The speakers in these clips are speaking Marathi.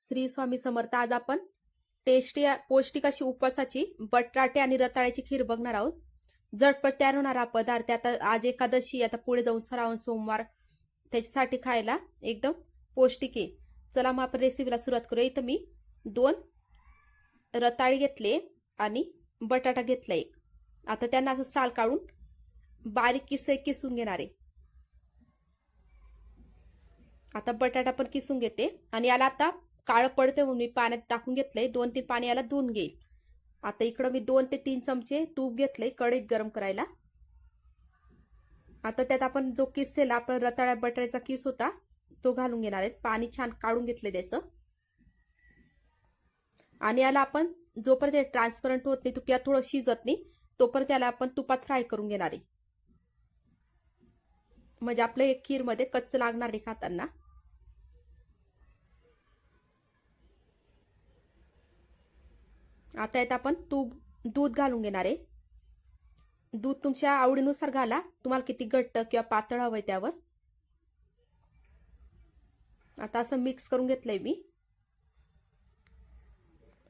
श्री स्वामी समर्थ. आज आपण टेस्टी पौष्टिक अशी उपवासाची बटाटे आणि रताळ्याची खीर बघणार आहोत. झटपट तयार होणारा पदार्थ. आता आज एकादशी, आता पुढे जाऊन श्रावण सोमवार, त्याच्यासाठी खायला एकदम पौष्टिक आहे. चला मग आपण रेसिपीला सुरुवात करूया. इथं मी 2 रताळे घेतले आणि बटाटा घेतला एक. आता त्यांना असं साल काढून बारीक किसे किसून घेणार आहे. आता बटाटा पण किसून घेते आणि याला आता काळं पडते म्हणून मी पाण्यात टाकून घेतलंय. 2-3 पाणी याला धुवून घेईल. आता इकडं मी 2 ते 3 चमचे तूप घेतलंय कढईत गरम करायला. आता त्यात आपण जो किसलेला आपण रताळ्या बटाट्याचा किस होता तो घालून घेणार आहे. पाणी छान काढून घेतलंय त्याचं. आणि याला आपण जोपर्यंत ट्रान्सपरंट होत नाही किंवा थोडं शिजत नाही तोपर्यंत याला आपण तुपात फ्राय करून घेणार आहे. म्हणजे आपल्या खीर मध्ये कच्चं लागणार नाही खाताना. आता यात आपण दूध घालून घेणार आहे. दूध तुमच्या आवडीनुसार घाला, तुम्हाला किती घट्ट किंवा पातळ हवंय त्यावर. आता असं मिक्स करून घेतलंय मी.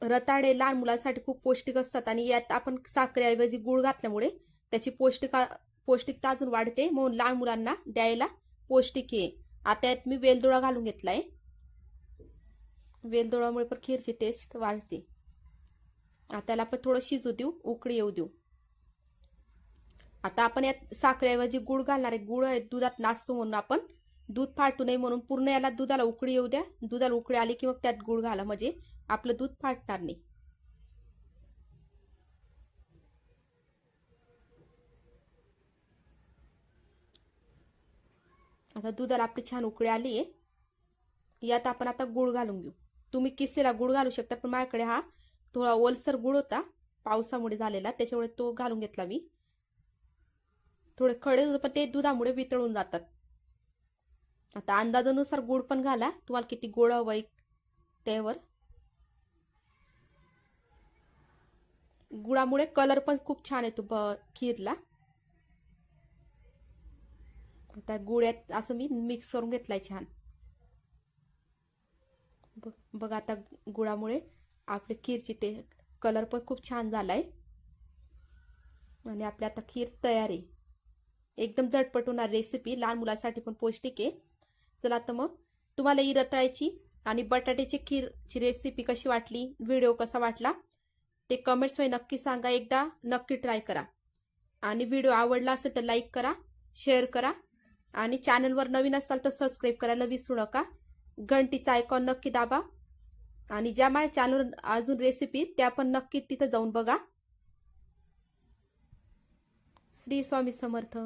रताळे लहान मुलांसाठी खूप पौष्टिक असतात आणि यात आपण साखरेऐवजी गुळ घातल्यामुळे त्याची पौष्टिकता अजून वाढते, म्हणून लहान मुलांना द्यायला पौष्टिक आहे. आता यात मी वेलदोडा घालून घेतलाय. वेलदोड्यामुळे पण खीरची टेस्ट वाढते. आता त्याला आपण थोडं शिजू देऊ, उकळी येऊ देऊ. आता आपण यात साखरेऐवजी गुळ घालणार आहे. गुळ दुधात नासतो म्हणून आपण दूध फाटू नये म्हणून पूर्ण याला दुधाला उकळी येऊ द्या. दुधाला उकळी आली की मग त्यात गुळ घाला, म्हणजे आपलं दूध फाटणार नाही. आता दुधाला आपली छान उकळी आली आहे. यात आपण आता गुळ घालून घेऊ. तुम्ही किसलेला गुळ घालू शकता, पण माझ्याकडे हा थोडा ओलसर गुळ होता पावसामुळे झालेला, त्याच्यामुळे तो घालून घेतला मी. थोडे खडे होते पण ते दुधामुळे वितळून जातात. आता अंदाजानुसार गुळ पण घाला, तुम्हाला किती गोड हवंय त्यावर. गुळामुळे कलर पण खूप छान येतो खीरला. आता गुळ्यात असं मी मिक्स करून घेतलाय छान. बघा आता गुळामुळे आपली खीरची कलर पण खूप छान झालाय आणि आपली आता खीर तयार आहे. एकदम झटपट होणार रेसिपी, लहान मुलांसाठी पण पौष्टिक आहे. चला तर मग तुम्हाला ही रताळ्याची आणि बटाट्याची खीरची रेसिपी कशी वाटली, व्हिडिओ कसा वाटला ते कमेंट्स मध्ये नक्की सांगा. एकदा नक्की ट्राय करा आणि व्हिडिओ आवडला असेल तर लाईक करा, शेअर करा आणि चॅनलवर नवीन असाल तर सबस्क्राईब करायला विसरू नका. घंटीचा आयकॉन नक्की दाबा आणि ज्या माझ्या चॅनलवर अजून रेसिपी त्या पण नक्की तिथे जाऊन बघा. श्री स्वामी समर्थ.